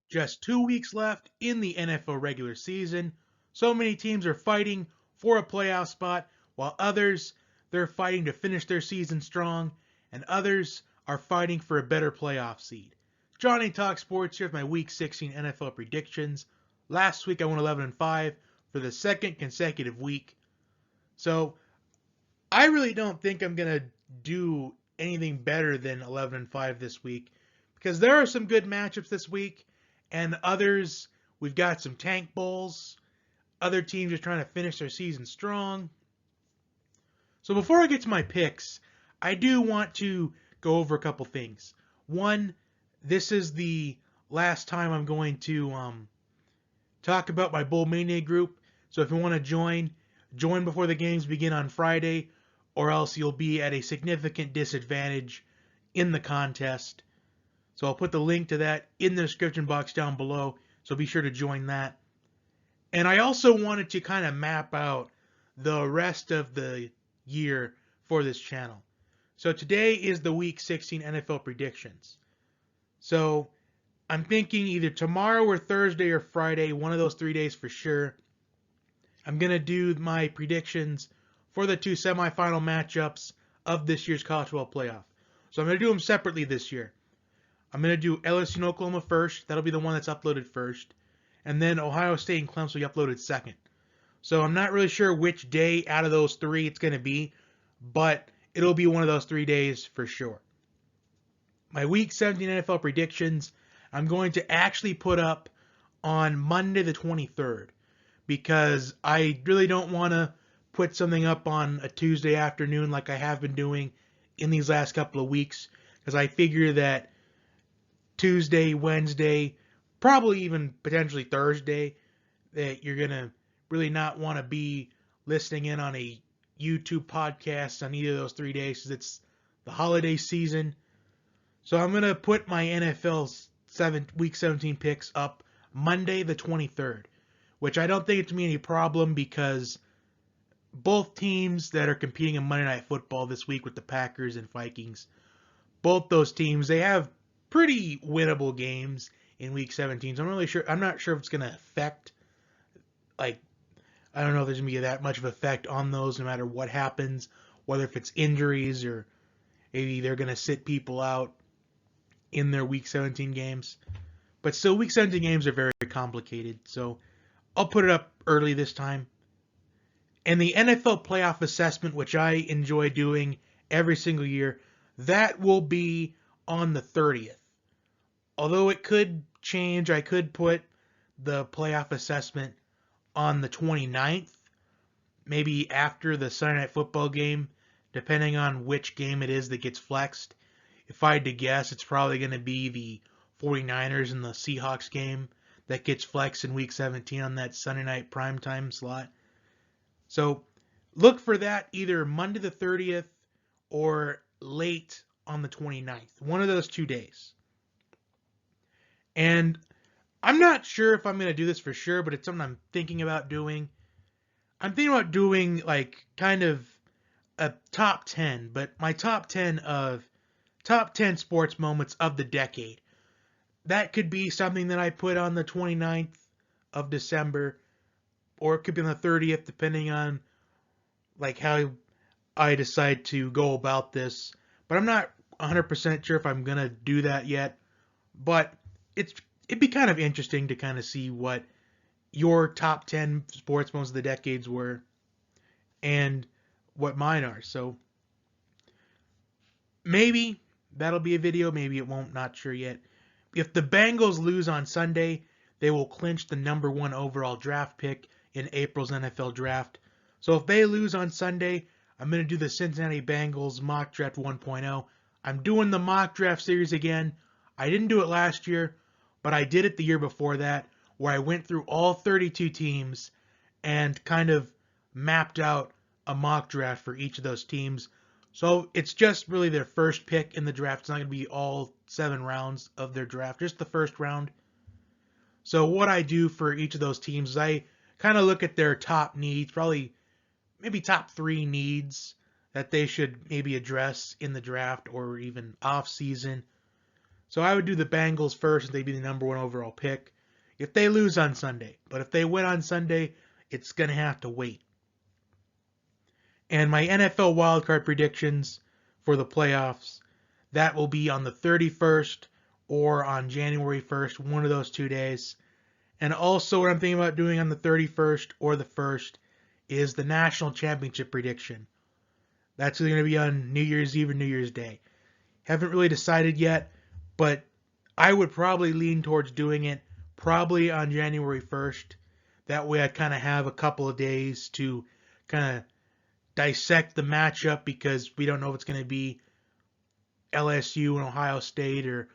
Just 2 weeks left in the NFL regular season. So many teams are fighting for a playoff spot, while others, they're fighting to finish their season strong, and others are fighting for a better playoff seed. Johnny Talk Sports here with my Week 16 NFL predictions. Last week I went 11-5 for the second consecutive week. So I really don't think I'm going to do anything better than 11-5 this week because there are some good matchups this week, and others, we've got some tank bowls. Other teams are trying to finish their season strong. So before I get to my picks, I do want to go over a couple things. One, this is the last time I'm going to talk about my Bowl Mania group. So if you want to join before the games begin on Friday, or else you'll be at a significant disadvantage in the contest. So I'll put the link to that in the description box down below, so be sure to join that. And I also wanted to kind of map out the rest of the year for this channel. So today is the Week 16 NFL predictions. So I'm thinking either tomorrow or Thursday or Friday, one of those 3 days for sure, I'm going to do my predictions for the two semifinal matchups of this year's college football playoff. So I'm going to do them separately this year. I'm going to do LSU and Oklahoma first. That'll be the one that's uploaded first. And then Ohio State and Clemson will be uploaded second. So I'm not really sure which day out of those three it's going to be, but it'll be one of those 3 days for sure. My Week 17 NFL predictions, I'm going to actually put up on Monday the 23rd because I really don't want to put something up on a Tuesday afternoon like I have been doing in these last couple of weeks, because I figure that Tuesday, Wednesday, probably even potentially Thursday, that you're going to really not want to be listening in on a YouTube podcast on either of those 3 days because it's the holiday season. So I'm going to put my NFL Week 17 picks up Monday the 23rd, which I don't think it's going to be any problem because both teams that are competing in Monday Night Football this week with the Packers and Vikings, both those teams, they have pretty winnable games in Week 17. So I'm not sure if it's going to affect, I don't know if there's going to be that much of effect on those no matter what happens, whether if it's injuries or maybe they're going to sit people out in their Week 17 games. But still, Week 17 games are very complicated, so I'll put it up early this time. And the NFL playoff assessment, which I enjoy doing every single year, that will be on the 30th. Although it could change, I could put the playoff assessment on the 29th, maybe after the Sunday Night Football game, depending on which game it is that gets flexed. If I had to guess, it's probably going to be the 49ers and the Seahawks game that gets flexed in Week 17 on that Sunday night primetime slot. So look for that either Monday the 30th or late on the 29th. One of those 2 days. And I'm not sure if I'm going to do this for sure, but it's something I'm thinking about doing. I'm thinking about doing like kind of a top 10, but my top 10 sports moments of the decade. That could be something that I put on the 29th of December, or it could be on the 30th, depending on like how I decide to go about this. But I'm not 100% sure if I'm going to do that yet. But it'd be kind of interesting to kind of see what your top 10 sports moments of the decades were and what mine are. So maybe that'll be a video, maybe it won't, not sure yet. If the Bengals lose on Sunday, they will clinch the number 1 overall draft pick in April's NFL draft. So if they lose on Sunday, I'm going to do the Cincinnati Bengals mock draft 1.0. I'm doing the mock draft series again. I didn't do it last year, but I did it the year before that, where I went through all 32 teams and kind of mapped out a mock draft for each of those teams. So it's just really their first pick in the draft. It's not going to be all 7 rounds of their draft, just the first round. So what I do for each of those teams is I kind of look at their top needs, probably maybe top 3 needs that they should maybe address in the draft or even off season. So I would do the Bengals first, and they'd be the number 1 overall pick if they lose on Sunday. But if they win on Sunday, it's going to have to wait. And my NFL wildcard predictions for the playoffs, that will be on the 31st or on January 1st, one of those 2 days. And also what I'm thinking about doing on the 31st or the 1st is the national championship prediction. That's going to be on New Year's Eve or New Year's Day. Haven't really decided yet, but I would probably lean towards doing it probably on January 1st. That way I kind of have a couple of days to kind of dissect the matchup, because we don't know if it's going to be LSU and Ohio State or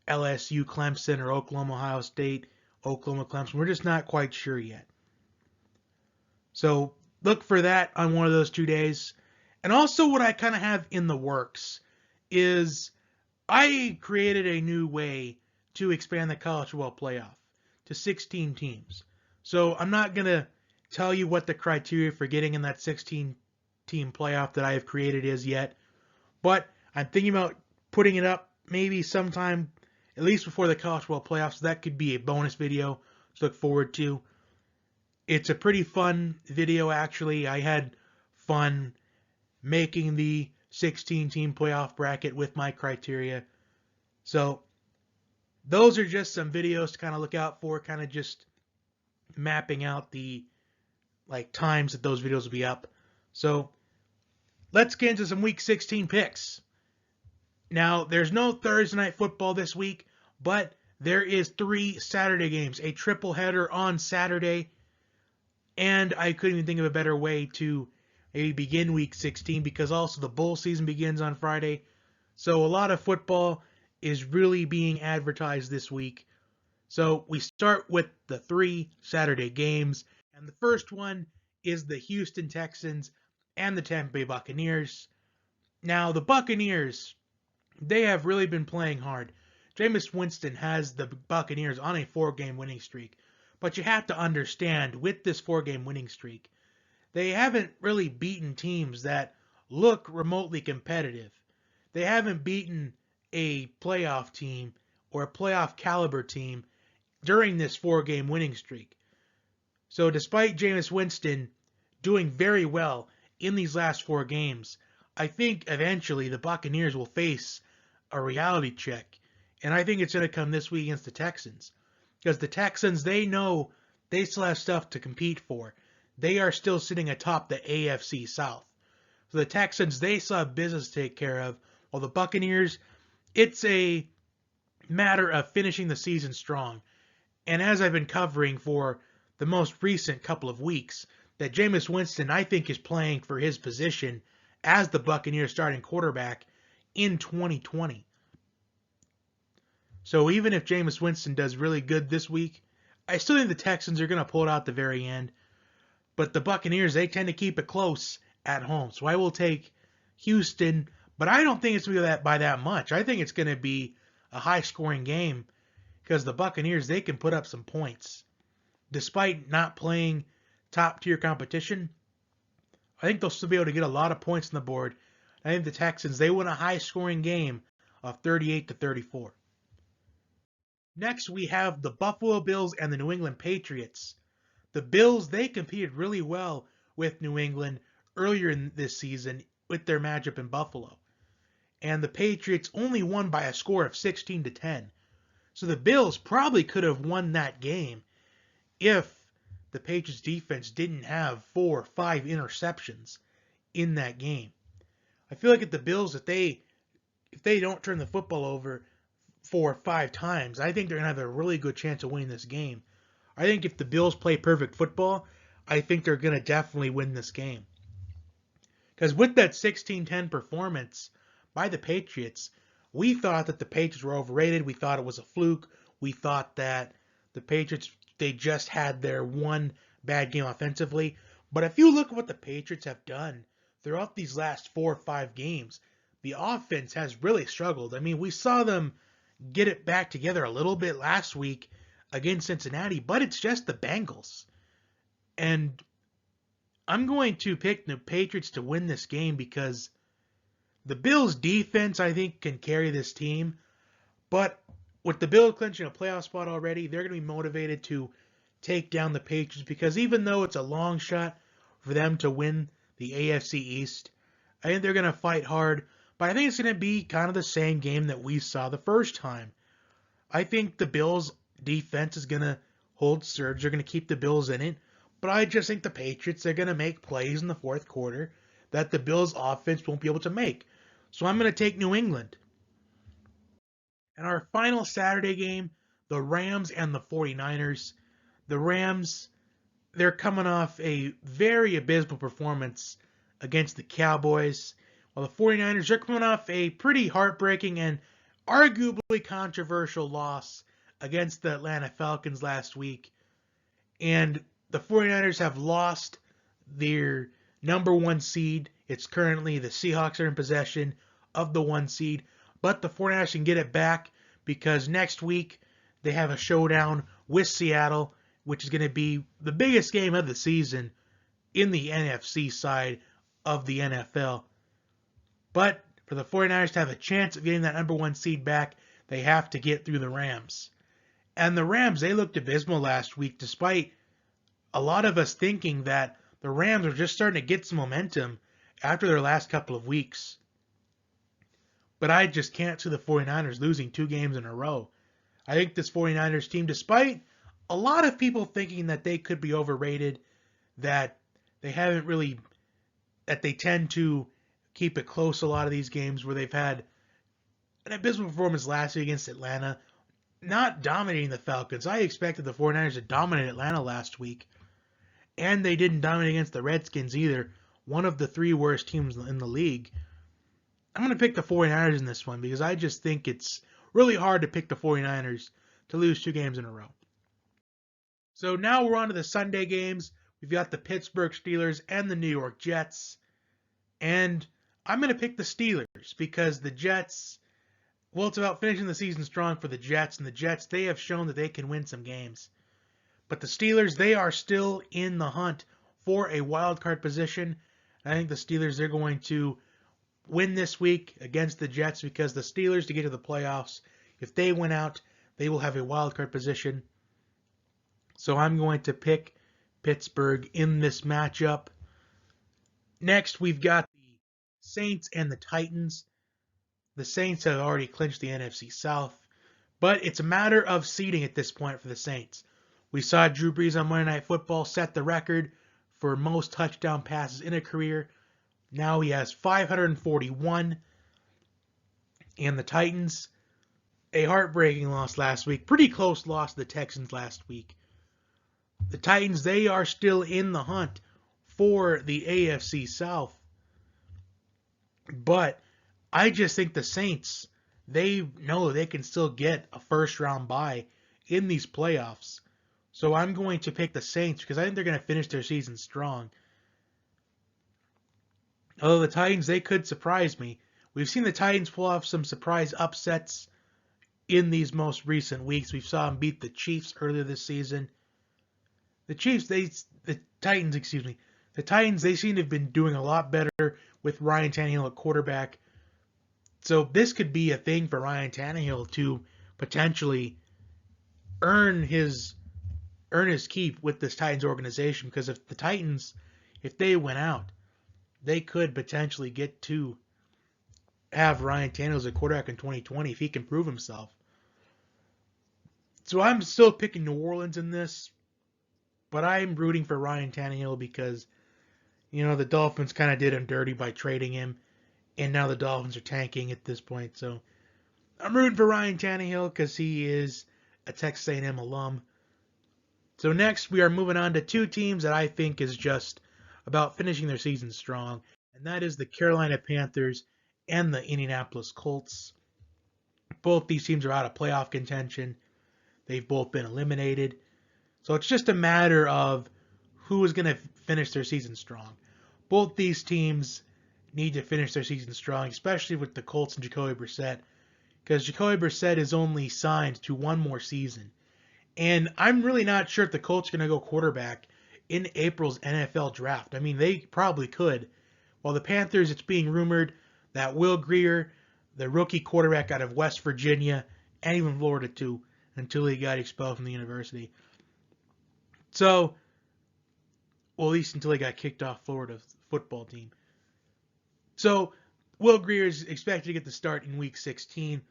LSU Clemson or Oklahoma Ohio State, Oklahoma Clemson. We're just not quite sure yet. So look for that on one of those 2 days. And also what I kind of have in the works is I created a new way to expand the college football playoff to 16 teams. So I'm not going to tell you what the criteria for getting in that 16-team playoff that I have created is yet, but I'm thinking about putting it up maybe sometime at least before the college football playoffs. So that could be a bonus video to look forward to. It's a pretty fun video, actually. I had fun making the 16-team playoff bracket with my criteria. So those are just some videos to kind of look out for, kind of just mapping out the times that those videos will be up. So let's get into some week 16 picks. Now, there's no Thursday night football this week, but there is 3 Saturday games, a triple header on Saturday, and I couldn't even think of a better way to maybe begin week 16, because also the bowl season begins on Friday. So a lot of football is really being advertised this week. So we start with the 3 Saturday games, and the first one is the Houston Texans and the Tampa Bay Buccaneers. Now, the Buccaneers, they have really been playing hard. Jameis Winston has the Buccaneers on a 4-game winning streak. But you have to understand, with this 4-game winning streak, they haven't really beaten teams that look remotely competitive. They haven't beaten a playoff team or a playoff caliber team during this 4-game winning streak. So despite Jameis Winston doing very well in these last 4 games, I think eventually the Buccaneers will face a reality check. And I think it's going to come this week against the Texans. Because the Texans, they know they still have stuff to compete for. They are still sitting atop the AFC South. So the Texans, they still have business to take care of. While the Buccaneers, it's a matter of finishing the season strong. And as I've been covering for the most recent couple of weeks, that Jameis Winston, I think, is playing for his position as the Buccaneers starting quarterback in 2020. So even if Jameis Winston does really good this week, I still think the Texans are going to pull it out at the very end. But the Buccaneers, they tend to keep it close at home. So I will take Houston, but I don't think it's going to be by that much. I think it's going to be a high-scoring game because the Buccaneers, they can put up some points. Despite not playing top-tier competition, I think they'll still be able to get a lot of points on the board. I think the Texans, they win a high-scoring game of 38-34. Next, we have the Buffalo Bills and the New England Patriots. The Bills, they competed really well with New England earlier in this season with their matchup in Buffalo. And the Patriots only won by a score of 16-10. So the Bills probably could have won that game if the Patriots defense didn't have 4 or 5 interceptions in that game. I feel like if the Bills, if they don't turn the football over 4 or 5 times, I think they're going to have a really good chance of winning this game. I think if the Bills play perfect football, I think they're going to definitely win this game. Because with that 16-10 performance by the Patriots, we thought that the Patriots were overrated. We thought it was a fluke. We thought that the Patriots, they just had their one bad game offensively. But if you look at what the Patriots have done throughout these last 4 or 5 games, the offense has really struggled. I mean, we saw them get it back together a little bit last week against Cincinnati, but it's just the Bengals. And I'm going to pick the Patriots to win this game because the Bills' defense, I think, can carry this team. But with the Bills clinching a playoff spot already, they're going to be motivated to take down the Patriots because even though it's a long shot for them to win the AFC East, I think they're going to fight hard. But I think it's going to be kind of the same game that we saw the first time. I think the Bills' defense is going to hold serve. They're going to keep the Bills in it. But I just think the Patriots are going to make plays in the fourth quarter that the Bills' offense won't be able to make. So I'm going to take New England. And our final Saturday game, the Rams and the 49ers. The Rams, they're coming off a very abysmal performance against the Cowboys, while the 49ers, they're coming off a pretty heartbreaking and arguably controversial loss against the Atlanta Falcons last week. And the 49ers have lost their number one seed. It's currently the Seahawks are in possession of the one seed, but the 49ers can get it back because next week they have a showdown with Seattle, which is going to be the biggest game of the season in the NFC side of the NFL. But for the 49ers to have a chance of getting that number one seed back, they have to get through the Rams. And the Rams, they looked abysmal last week, despite a lot of us thinking that the Rams are just starting to get some momentum after their last couple of weeks. But I just can't see the 49ers losing 2 games in a row. I think this 49ers team, despite a lot of people thinking that they could be overrated, that they haven't really, that they tend to keep it close a lot of these games where they've had an abysmal performance last week against Atlanta, not dominating the Falcons. I expected the 49ers to dominate Atlanta last week, and they didn't dominate against the Redskins either, one of the 3 worst teams in the league. I'm going to pick the 49ers in this one because I just think it's really hard to pick the 49ers to lose 2 games in a row. So now we're on to the Sunday games. We've got the Pittsburgh Steelers and the New York Jets. And I'm going to pick the Steelers because the Jets, well, it's about finishing the season strong for the Jets. And the Jets, they have shown that they can win some games. But the Steelers, they are still in the hunt for a wild card position. I think the Steelers, they're going to win this week against the Jets because the Steelers, to get to the playoffs, if they win out, they will have a wild card position. So I'm going to pick Pittsburgh in this matchup. Next, we've got the Saints and the Titans. The Saints have already clinched the NFC South, but it's a matter of seeding at this point for the Saints. We saw Drew Brees on Monday Night Football set the record for most touchdown passes in a career. Now he has 541. And the Titans, a heartbreaking loss last week. Pretty close loss to the Texans last week. The Titans, they are still in the hunt for the AFC South. But I just think the Saints, they know they can still get a first-round bye in these playoffs. So I'm going to pick the Saints because I think they're going to finish their season strong. Although the Titans, they could surprise me. We've seen the Titans pull off some surprise upsets in these most recent weeks. We saw them beat the Chiefs earlier this season. The Titans, they seem to have been doing a lot better with Ryan Tannehill at quarterback. So this could be a thing for Ryan Tannehill to potentially earn his keep with this Titans organization, because if the Titans, if they went out, they could potentially get to have Ryan Tannehill as a quarterback in 2020 if he can prove himself. So I'm still picking New Orleans in this, but I'm rooting for Ryan Tannehill because, you know, the Dolphins kind of did him dirty by trading him, and now the Dolphins are tanking at this point. So I'm rooting for Ryan Tannehill because he is a Texas A&M alum. So next we are moving on to 2 teams that I think is just about finishing their season strong, and that is the Carolina Panthers and the Indianapolis Colts. Both these teams are out of playoff contention. They've both been eliminated. So it's just a matter of who is going to finish their season strong. Both these teams need to finish their season strong, especially with the Colts and Jacoby Brissett, because Jacoby Brissett is only signed to 1 more season. And I'm really not sure if the Colts are going to go quarterback in April's NFL draft. I mean, they probably could. While the Panthers, it's being rumored that Will Grier, the rookie quarterback out of West Virginia, and even Florida too, until he got expelled from the university. So, well, at least until he got kicked off Florida's football team. So, Will Grier is expected to get the start in Week 16.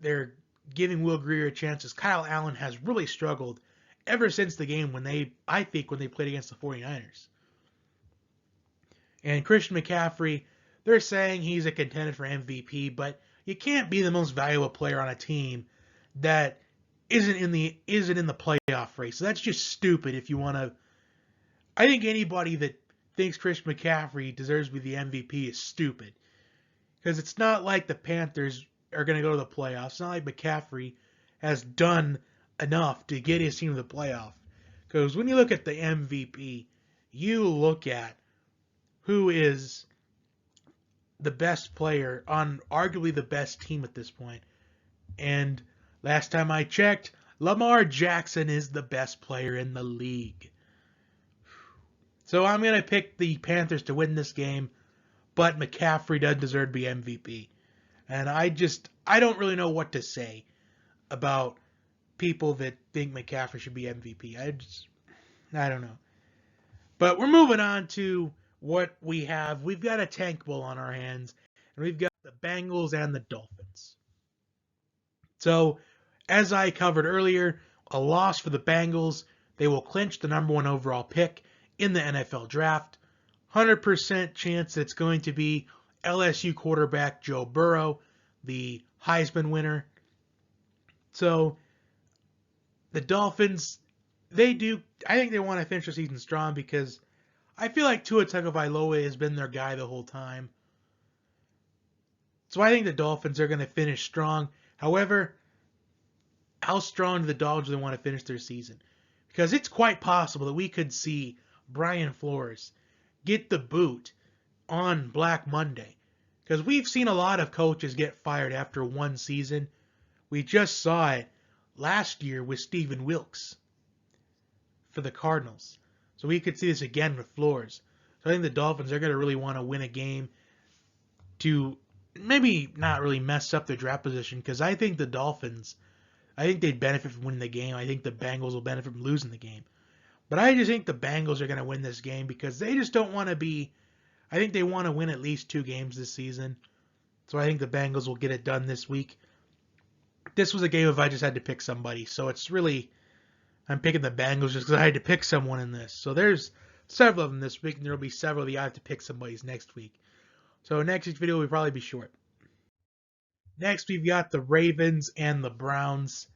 They're giving Will Grier a chance as Kyle Allen has really struggled ever since the game when they played against the 49ers. And Christian McCaffrey, they're saying he's a contender for MVP, but you can't be the most valuable player on a team that isn't in the playoff race. So that's just stupid if you want to. I think anybody that thinks Christian McCaffrey deserves to be the MVP is stupid. Because it's not like the Panthers are going to go to the playoffs. It's not like McCaffrey has done enough to get his team to the playoff. Because when you look at the MVP, you look at who is the best player on arguably the best team at this point. And last time I checked, Lamar Jackson is the best player in the league. So I'm going to pick the Panthers to win this game, but McCaffrey doesn't deserve to be MVP. And I don't really know what to say about people that think McCaffrey should be MVP. I don't know. But we're moving on to what we have. We've got a tank bowl on our hands, and we've got the Bengals and the Dolphins. So, as I covered earlier, a loss for the Bengals. They will clinch the number 1 overall pick in the NFL draft. 100% chance it's going to be LSU quarterback Joe Burrow, the Heisman winner. So, the Dolphins, I think they want to finish the season strong because I feel like Tua Tagovailoa has been their guy the whole time. So I think the Dolphins are going to finish strong. However, how strong do the Dolphins really want to finish their season? Because it's quite possible that we could see Brian Flores get the boot on Black Monday. Because we've seen a lot of coaches get fired after one season. We just saw it last year with Stephen Wilkes for the Cardinals. So we could see this again with Flores. So I think the Dolphins are going to really want to win a game to maybe not really mess up their draft position, because I think the Dolphins, I think they'd benefit from winning the game. I think the Bengals will benefit from losing the game. But I just think the Bengals are going to win this game because they just don't want to be, I think they want to win at least 2 games this season. So I think the Bengals will get it done this week. This was a game if I just had to pick somebody. So it's really, I'm picking the Bengals just because I had to pick someone in this. So there's several of them this week, and there will be several that I have to pick somebody's next week. So next week's video will probably be short. Next, we've got the Ravens and the Browns.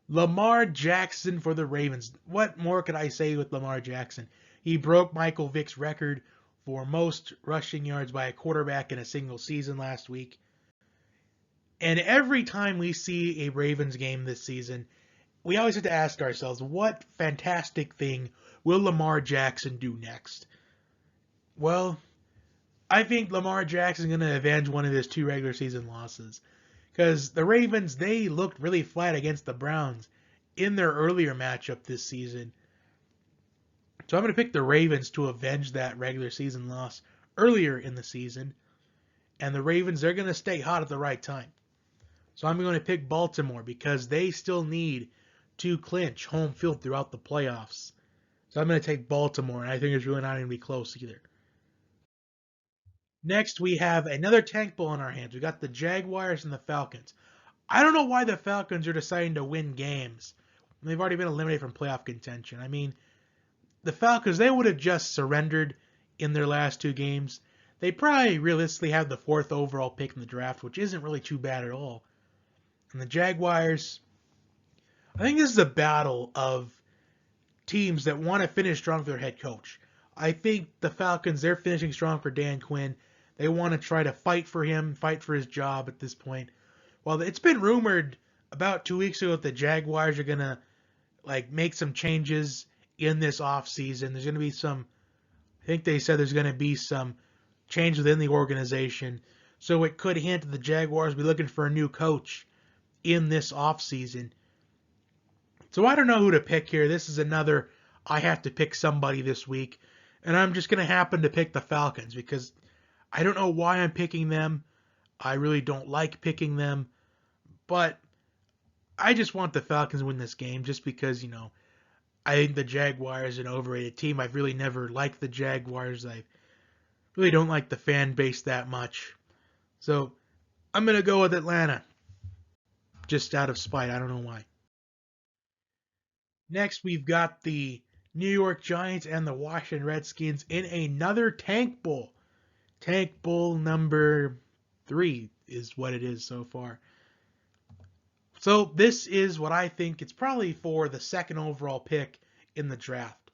Lamar Jackson for the Ravens. What more could I say with Lamar Jackson? He broke Michael Vick's record for most rushing yards by a quarterback in a single season last week. And every time we see a Ravens game this season, we always have to ask ourselves, what fantastic thing will Lamar Jackson do next? Well, I think Lamar Jackson is going to avenge one of his 2 regular season losses. Because the Ravens, they looked really flat against the Browns in their earlier matchup this season. So I'm going to pick the Ravens to avenge that regular season loss earlier in the season. And the Ravens, they're going to stay hot at the right time. So I'm going to pick Baltimore because they still need to clinch home field throughout the playoffs. So I'm going to take Baltimore, and I think it's really not going to be close either. Next, we have another tank bowl in our hands. We got the Jaguars and the Falcons. I don't know why the Falcons are deciding to win games. They've already been eliminated from playoff contention. I mean, the Falcons, they would have just surrendered in their last 2 games. They probably realistically have the 4th overall pick in the draft, which isn't really too bad at all. And the Jaguars, I think this is a battle of teams that want to finish strong for their head coach. I think the Falcons, they're finishing strong for Dan Quinn. They want to try to fight for him, fight for his job at this point. Well, it's been rumored about 2 weeks ago that the Jaguars are going to make some changes in this offseason. There's going to be I think they said there's going to be some change within the organization. So it could hint that the Jaguars will be looking for a new coach in this offseason. So I don't know who to pick here. This is another, I have to pick somebody this week. And I'm just going to happen to pick the Falcons because I don't know why I'm picking them. I really don't like picking them. But I just want the Falcons to win this game just because, I think the Jaguars are an overrated team. I've really never liked the Jaguars. I really don't like the fan base that much. So I'm going to go with Atlanta. Just out of spite. I don't know why. Next, we've got the New York Giants and the Washington Redskins in another Tank Bowl. Tank Bowl number 3 is what it is so far. So this is what I think it's probably for the second overall pick in the draft.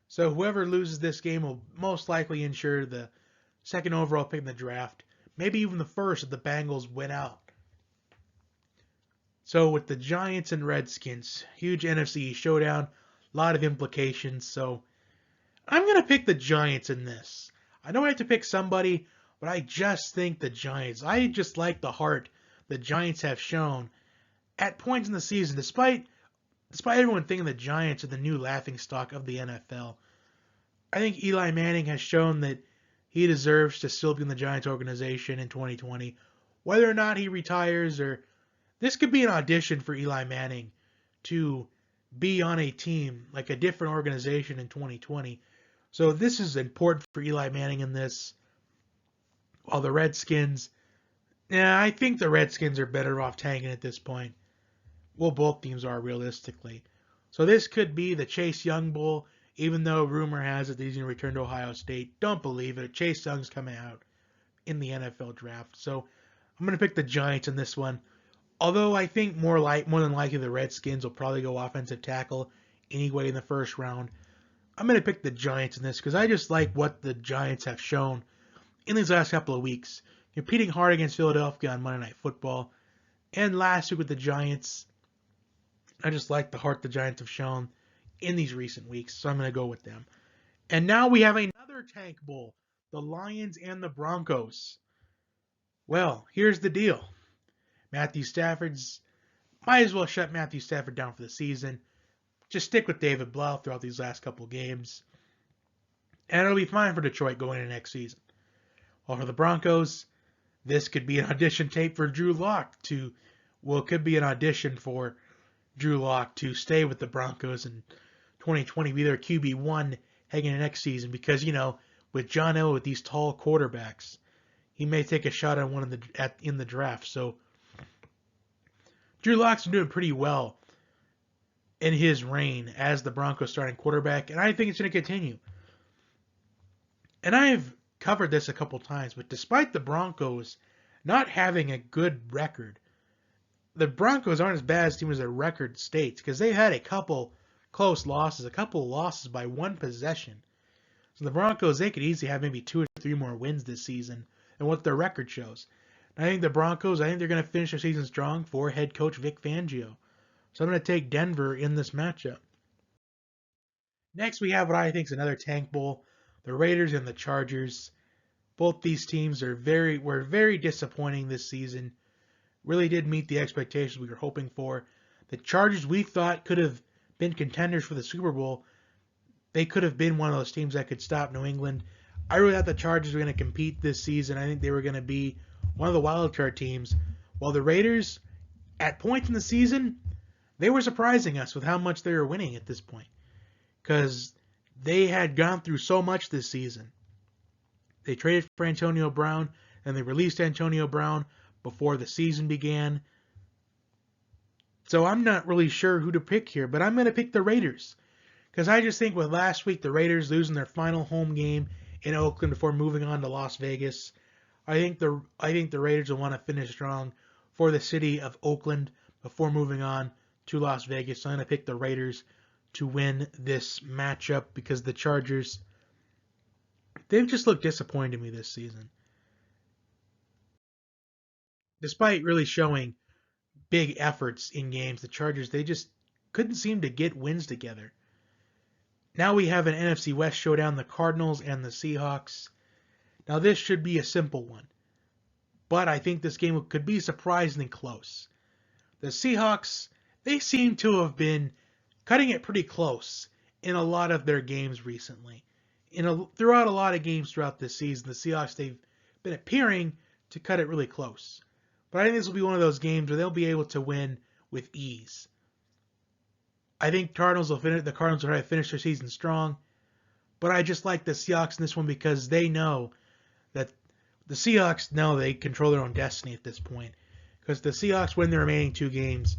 So whoever loses this game will most likely ensure the second overall pick in the draft. Maybe even the first if the Bengals win out. So with the Giants and Redskins, huge NFC showdown, a lot of implications. So I'm going to pick the Giants in this. I know I have to pick somebody, but I just think the Giants. I just like the heart the Giants have shown at points in the season, despite everyone thinking the Giants are the new laughingstock of the NFL. I think Eli Manning has shown that he deserves to still be in the Giants organization in 2020. Whether or not he retires, or this could be an audition for Eli Manning to be on a team, like a different organization in 2020. So this is important for Eli Manning in this. While the Redskins, I think the Redskins are better off tanking at this point. Well, both teams are realistically. So this could be the Chase Young Bowl, even though rumor has it that he's going to return to Ohio State. Don't believe it. Chase Young's coming out in the NFL draft. So I'm going to pick the Giants in this one. Although I think more than likely the Redskins will probably go offensive tackle anyway in the first round. I'm going to pick the Giants in this because I just like what the Giants have shown in these last couple of weeks. Competing hard against Philadelphia on Monday Night Football. And last week with the Giants, I just like the heart the Giants have shown in these recent weeks, so I'm going to go with them. And now we have another Tank Bowl, the Lions and the Broncos. Well, here's the deal. Matthew Stafford's might as well shut Matthew Stafford down for the season. Just stick with David Blau throughout these last couple games. And it'll be fine for Detroit going into next season. While for the Broncos, this could be an audition tape for Drew Lock it could be an audition for Drew Lock to stay with the Broncos in 2020, be their QB1 heading into next season. Because, with John Elway, with these tall quarterbacks, he may take a shot on one in the draft. So Drew Lock's been doing pretty well in his reign as the Broncos starting quarterback, and I think it's going to continue. And I've covered this a couple times, but despite the Broncos not having a good record, the Broncos aren't as bad as team as their record states, because they had a couple close losses, a couple losses by one possession. So the Broncos, they could easily have maybe 2 or 3 more wins this season than what their record shows. And I think the Broncos, they're going to finish their season strong for head coach Vic Fangio. So I'm going to take Denver in this matchup. Next, we have what I think is another Tank Bowl, the Raiders and the Chargers. Both these teams were very disappointing this season. Really did meet the expectations we were hoping for. The Chargers, we thought, could have been contenders for the Super Bowl. They could have been one of those teams that could stop New England. I really thought the Chargers were going to compete this season. I think they were going to be one of the wildcard teams. While the Raiders, at points in the season, they were surprising us with how much they were winning at this point. Because they had gone through so much this season. They traded for Antonio Brown, and they released Antonio Brown before the season began. So I'm not really sure who to pick here, but I'm going to pick the Raiders. Because I just think with last week, the Raiders losing their final home game in Oakland before moving on to Las Vegas, I think the Raiders will want to finish strong for the city of Oakland before moving on to Las Vegas. So I'm going to pick the Raiders to win this matchup because the Chargers, they've just looked disappointing to me this season. Despite really showing big efforts in games, the Chargers, they just couldn't seem to get wins together. Now we have an NFC West showdown, the Cardinals and the Seahawks. Now this should be a simple one, but I think this game could be surprisingly close. The Seahawks, they seem to have been cutting it pretty close in a lot of their games recently. Throughout a lot of games throughout this season, the Seahawks, they've been appearing to cut it really close. But I think this will be one of those games where they'll be able to win with ease. I think the Cardinals will try to finish their season strong, but I just like the Seahawks in this one because they know that the Seahawks know they control their own destiny at this point. Because the Seahawks win their remaining 2 games,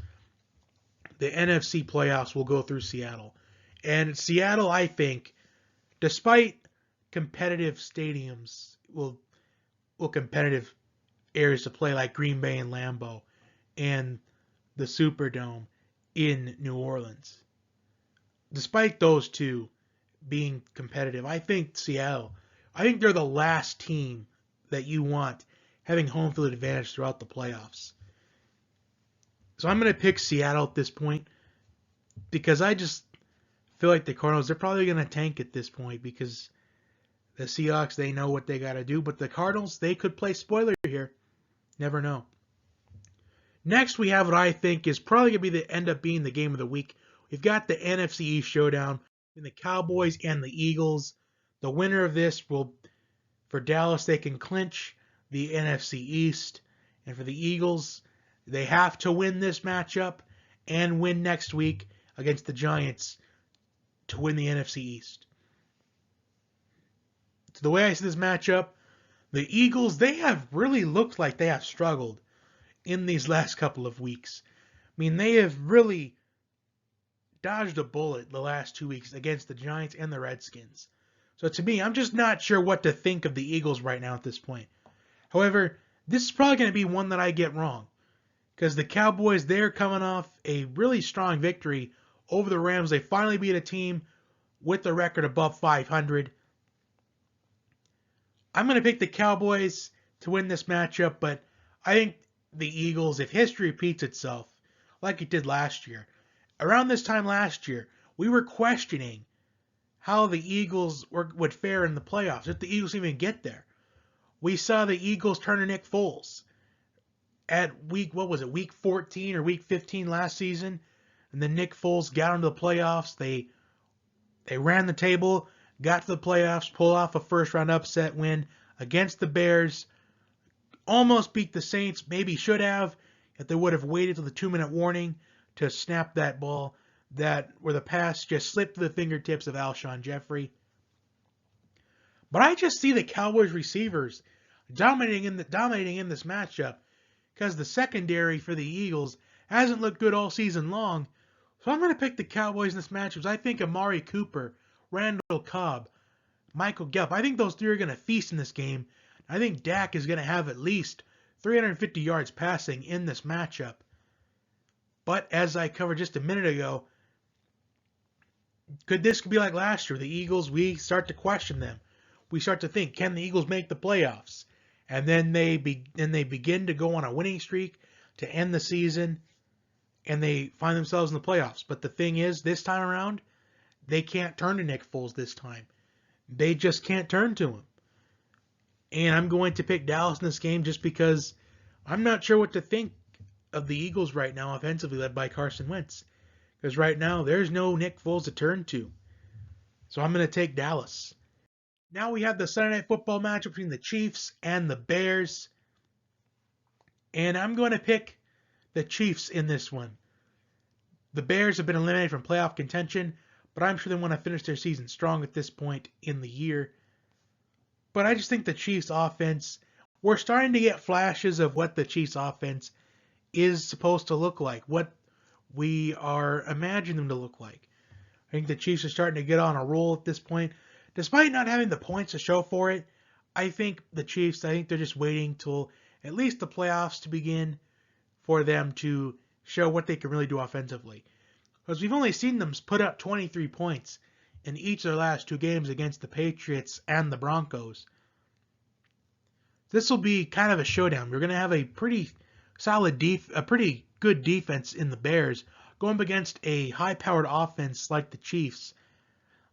the NFC playoffs will go through Seattle. And Seattle, I think, despite competitive stadiums, will competitive areas to play like Green Bay and Lambeau and the Superdome in New Orleans. Despite those two being competitive, I think they're the last team that you want having home field advantage throughout the playoffs. So I'm going to pick Seattle at this point because I just feel like the Cardinals, they're probably going to tank at this point because the Seahawks, they know what they got to do. But the Cardinals, they could play spoiler here. Never know. Next, we have what I think is probably going to end up being the game of the week. We've got the NFC East showdown in the Cowboys and the Eagles. The winner of this will, for Dallas, they can clinch the NFC East. And for the Eagles, they have to win this matchup and win next week against the Giants to win the NFC East. So the way I see this matchup, the Eagles, they have really looked like they have struggled in these last couple of weeks. I mean, they have really dodged a bullet the last 2 weeks against the Giants and the Redskins. So to me, I'm just not sure what to think of the Eagles right now at this point. However, this is probably going to be one that I get wrong. Because the Cowboys, they're coming off a really strong victory over the Rams. They finally beat a team with a record above 500. I'm going to pick the Cowboys to win this matchup, but I think the Eagles, if history repeats itself, like it did last year, around this time last year, we were questioning how the Eagles would fare in the playoffs, if the Eagles even get there. We saw the Eagles turn to Nick Foles at week 14 or week 15 last season, and then Nick Foles got into the playoffs. They ran the table, got to the playoffs, pulled off a first-round upset win against the Bears, almost beat the Saints, maybe should have, if they would have waited till the 2-minute warning to snap that ball where the pass just slipped through the fingertips of Alshon Jeffrey. But I just see the Cowboys receivers dominating in this matchup because the secondary for the Eagles hasn't looked good all season long. So I'm going to pick the Cowboys in this matchup. I think Amari Cooper, Randall Cobb, Michael Gallup, I think those three are going to feast in this game. I think Dak is going to have at least 350 yards passing in this matchup. But as I covered just a minute ago, could be like last year? The Eagles, we start to question them. We start to think, can the Eagles make the playoffs? And then they begin to go on a winning streak to end the season, and they find themselves in the playoffs. But the thing is, this time around, they can't turn to Nick Foles this time. They just can't turn to him. And I'm going to pick Dallas in this game just because I'm not sure what to think of the Eagles right now, offensively led by Carson Wentz. Because right now, there's no Nick Foles to turn to. So I'm going to take Dallas. Now we have the Sunday Night Football match between the Chiefs and the Bears. And I'm going to pick the Chiefs in this one. The Bears have been eliminated from playoff contention, but I'm sure they want to finish their season strong at this point in the year. But I just think the Chiefs offense, we're starting to get flashes of what the Chiefs offense is supposed to look like, what we are imagining them to look like. I think the Chiefs are starting to get on a roll at this point. Despite not having the points to show for it, I think the Chiefs, they're just waiting till at least the playoffs to begin for them to show what they can really do offensively. Because we've only seen them put up 23 points in each of their last 2 games against the Patriots and the Broncos. This will be kind of a showdown. We're going to have a pretty solid a pretty good defense in the Bears going up against a high-powered offense like the Chiefs.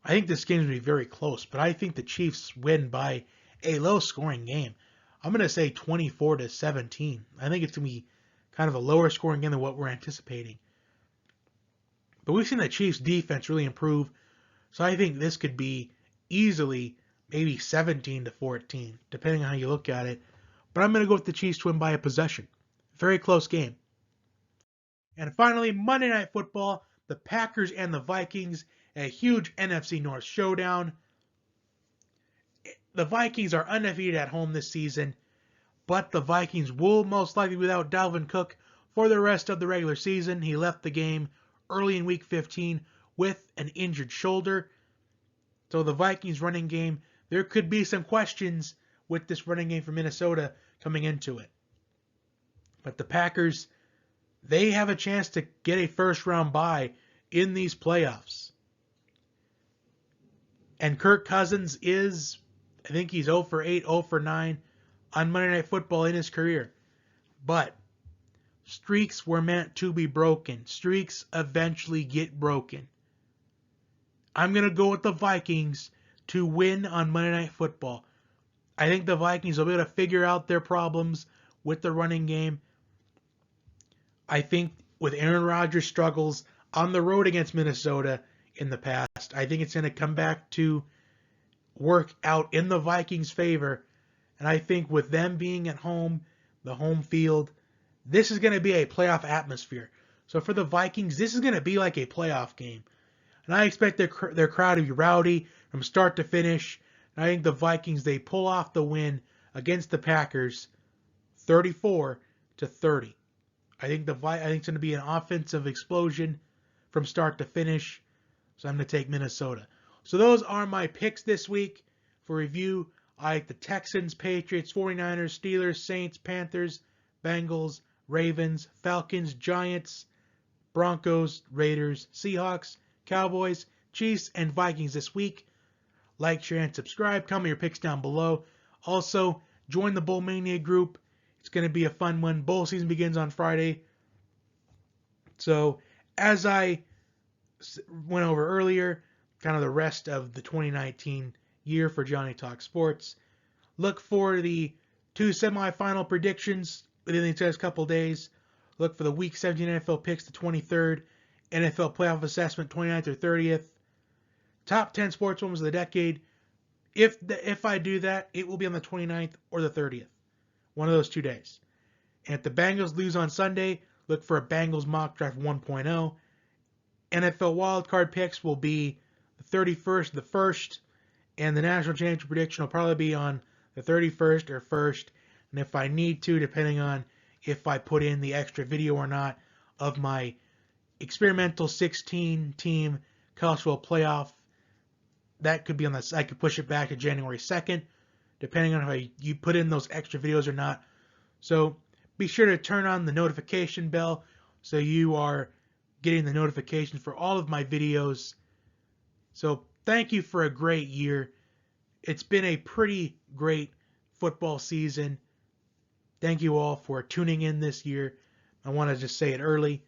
I think this game is going to be very close, but I think the Chiefs win by a low-scoring game. I'm going to say 24-17. I think it's going to be kind of a lower-scoring game than what we're anticipating. But we've seen the Chiefs' defense really improve, so I think this could be easily maybe 17-14, depending on how you look at it. But I'm going to go with the Chiefs to win by a possession. Very close game. And finally, Monday Night Football, the Packers and the Vikings, a huge NFC North showdown. The Vikings are undefeated at home this season, but the Vikings will most likely be without Dalvin Cook for the rest of the regular season. He left the game early in Week 15 with an injured shoulder. So the Vikings running game, there could be some questions with this running game from Minnesota coming into it. But the Packers, they have a chance to get a first-round bye in these playoffs. And Kirk Cousins is, I think he's 0 for 8, 0 for 9 on Monday Night Football in his career. But streaks were meant to be broken. Streaks eventually get broken. I'm going to go with the Vikings to win on Monday Night Football. I think the Vikings will be able to figure out their problems with the running game. I think with Aaron Rodgers' struggles on the road against Minnesota in the past, I think it's going to come back to work out in the Vikings' favor. And I think with them being at home, the home field, this is going to be a playoff atmosphere. So for the Vikings, this is going to be like a playoff game. And I expect their crowd to be rowdy from start to finish. And I think the Vikings, they pull off the win against the Packers 34-30. I think it's going to be an offensive explosion from start to finish. So I'm going to take Minnesota. So those are my picks this week for review. I like the Texans, Patriots, 49ers, Steelers, Saints, Panthers, Bengals, Ravens, Falcons, Giants, Broncos, Raiders, Seahawks, Cowboys, Chiefs, and Vikings this week. Like, share, and subscribe. Comment your picks down below. Also, join the Bowl Mania group. It's going to be a fun one. Bowl season begins on Friday. So, as I went over earlier, kind of the rest of the 2019 year for Johnny Talk Sports. Look for the 2 semifinal predictions within the next couple days. Look for the Week 17 NFL picks the 23rd. NFL playoff assessment 29th or 30th. Top 10 sports moments of the decade. If I do that, it will be on the 29th or the 30th. One of those 2 days. And if the Bengals lose on Sunday, look for a Bengals mock draft 1.0. NFL wildcard picks will be the 31st, the 1st, and the national championship prediction will probably be on the 31st or 1st. And if I need to, depending on if I put in the extra video or not of my experimental 16-team college football playoff, that could be on the. I could push it back to January 2nd, depending on if you put in those extra videos or not. So be sure to turn on the notification bell so you are getting the notifications for all of my videos. So thank you for a great year. It's been a pretty great football season. Thank you all for tuning in this year. I want to just say it early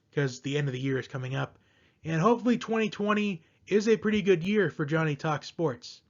because the end of the year is coming up. And hopefully 2020 is a pretty good year for Johnny Talk Sports.